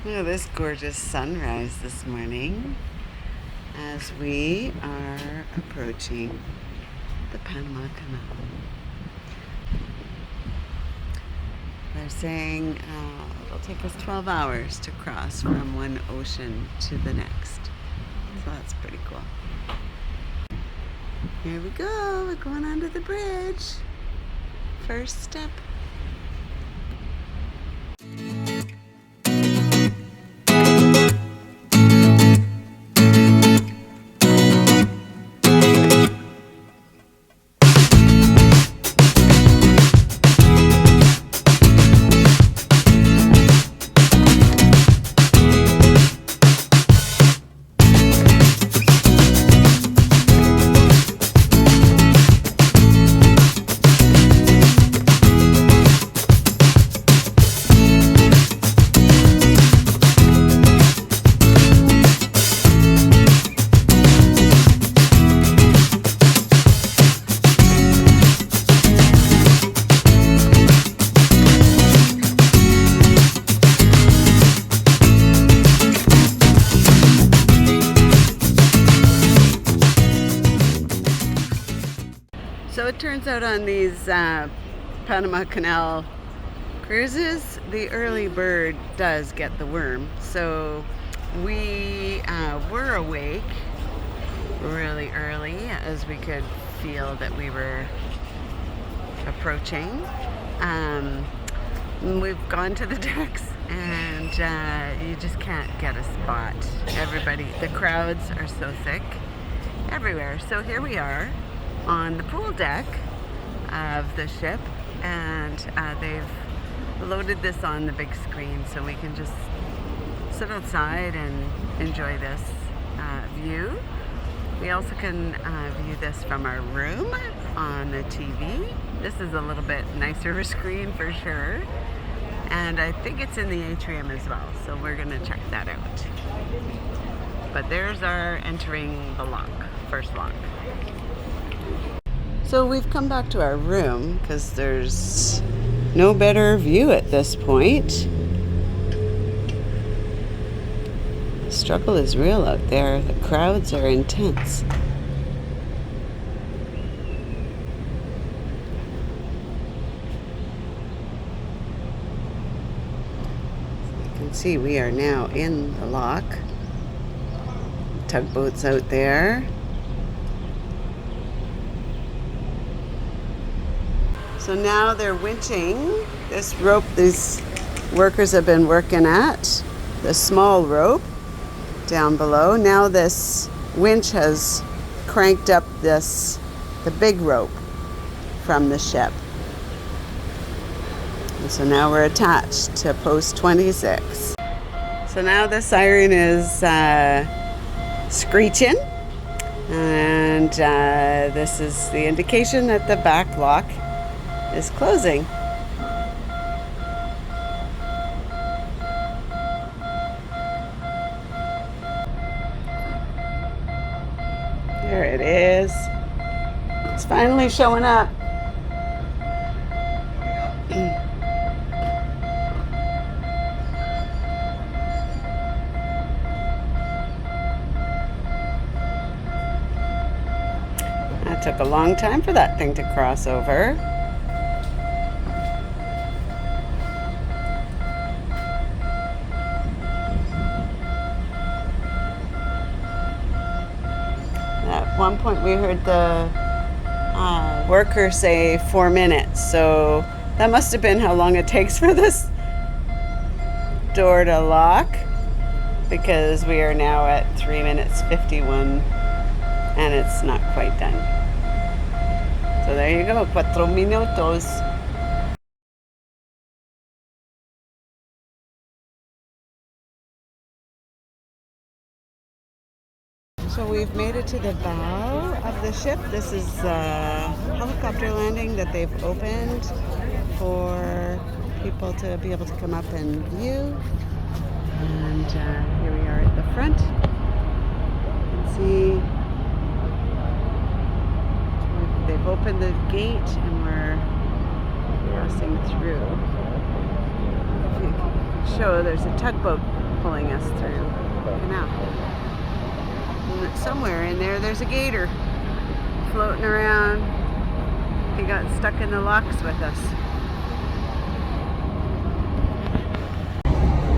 Look at this gorgeous sunrise this morning as we are approaching the Panama Canal. They're saying it'll take us 12 hours to cross from one ocean to the next. So that's pretty cool. Here we go. We're going onto the bridge. First step. So it turns out on these Panama Canal cruises, the early bird does get the worm. So we were awake really early as we could feel that we were approaching. We've gone to the decks and you just can't get a spot. The crowds are so thick everywhere. So here we are on the pool deck of the ship, and they've loaded this on the big screen so we can just sit outside and enjoy this view. We also can view this from our room on the TV. This is a little bit nicer screen for sure, and I think it's in the atrium as well, so we're gonna check that out. But there's our entering the lock, first lock. So we've come back to our room because there's no better view at this point. The struggle is real out there. The crowds are intense. You can see we are now in the lock. Tugboats out there. So now they're winching this rope these workers have been working at, the small rope down below. Now this winch has cranked up the big rope from the ship. And so now we're attached to post 26. So now the siren is screeching, and this is the indication that the back lock is closing. There it is. It's finally showing up. That took a long time for that thing to cross over. At one point we heard the worker say 4 minutes, so that must have been how long it takes for this door to lock, because we are now at 3 minutes 51 and it's not quite done. So there you go, 4 minutos. So we've made it to the bow of the ship. This is a helicopter landing that they've opened for people to be able to come up and view. And here we are at the front. You can see they've opened the gate and we're passing through. If you can show, there's a tugboat pulling us through the canal. And somewhere in there, there's a gator floating around. He got stuck in the locks with us.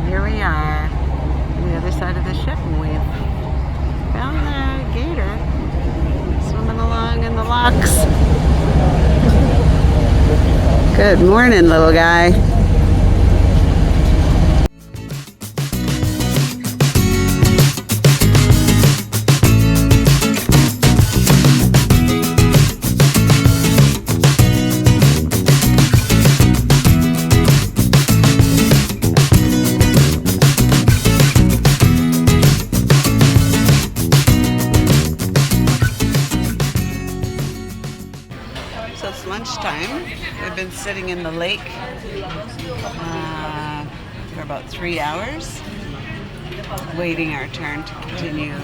Here we are on the other side of the ship, and we've found the gator swimming along in the locks. Good morning, little guy. So it's lunchtime. We've been sitting in the lake for about 3 hours, waiting our turn to continue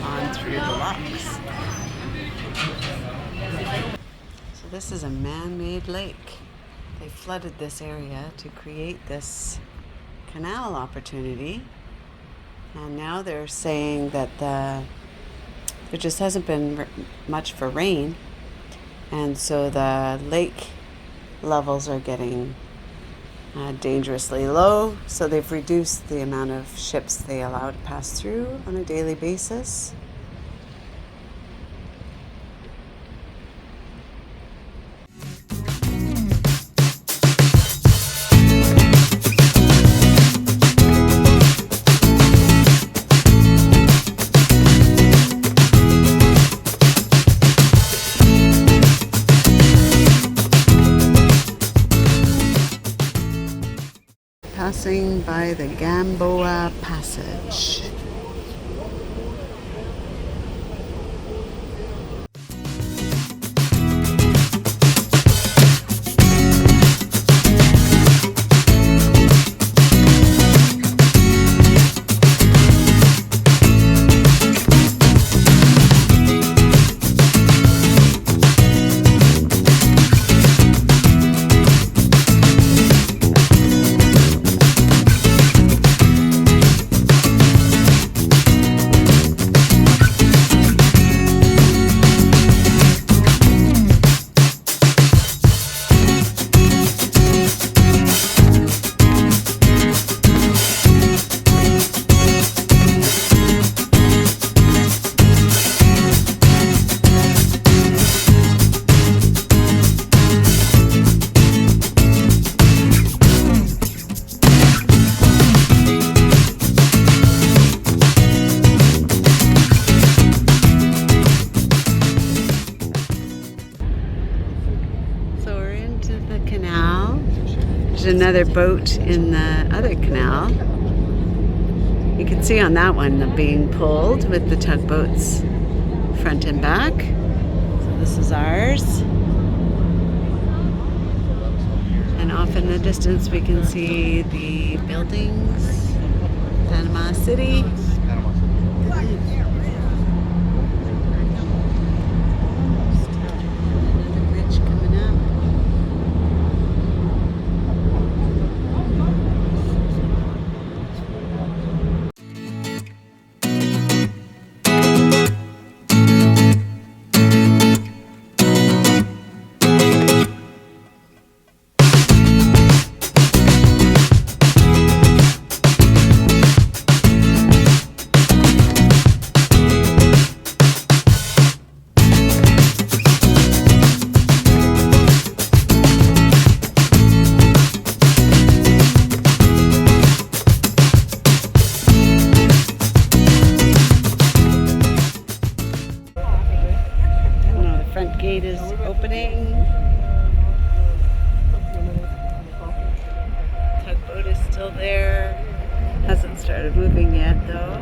on through the locks. So this is a man-made lake. They flooded this area to create this canal opportunity, and now they're saying that there just hasn't been much for rain. And so the lake levels are getting dangerously low. So they've reduced the amount of ships they allow to pass through on a daily basis. Passing by the Gamboa Passage. Another boat in the other canal. You can see on that one them being pulled with the tugboats front and back. So this is ours. And off in the distance we can see the buildings, Panama City. Gate is opening. Tugboat is still there. Hasn't started moving yet though.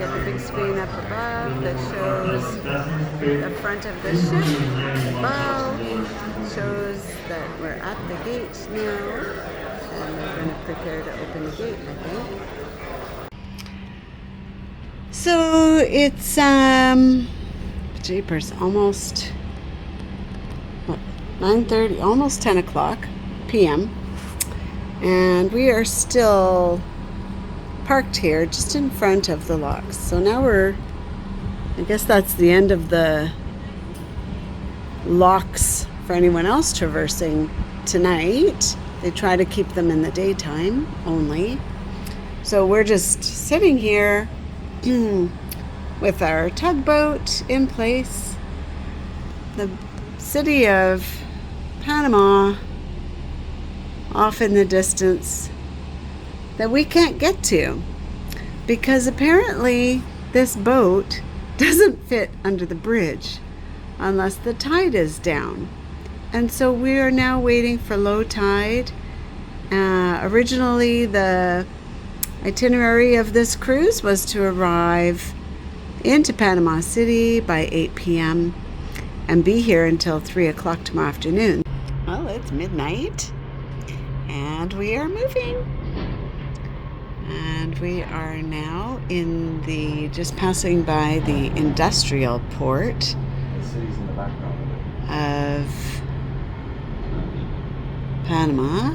got the big screen up above that shows the front of the ship, the bow, shows that we're at the gate now, and they're going to prepare to open the gate, I think. So it's, jeepers, almost 9:30, almost 10 o'clock p.m. And we are still parked here just in front of the locks. So now I guess that's the end of the locks for anyone else traversing tonight. They try to keep them in the daytime only. So we're just sitting here with our tugboat in place. The city of Panama off in the distance that we can't get to because apparently this boat doesn't fit under the bridge unless the tide is down. And so we are now waiting for low tide. Originally the itinerary of this cruise was to arrive into Panama City by 8 p.m. and be here until 3 o'clock tomorrow afternoon. Well, it's midnight and we are moving. And we are now just passing by the industrial port The city's in the background of Panama.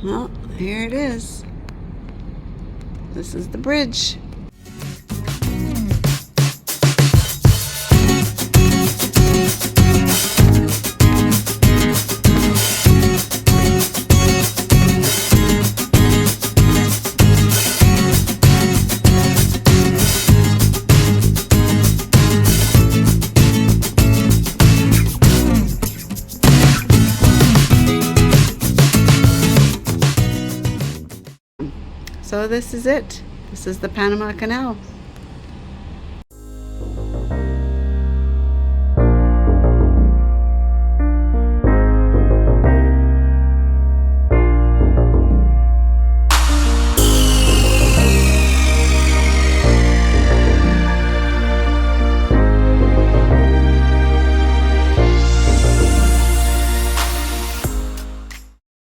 Well, here it is. This is the bridge. So this is it. This is the Panama Canal.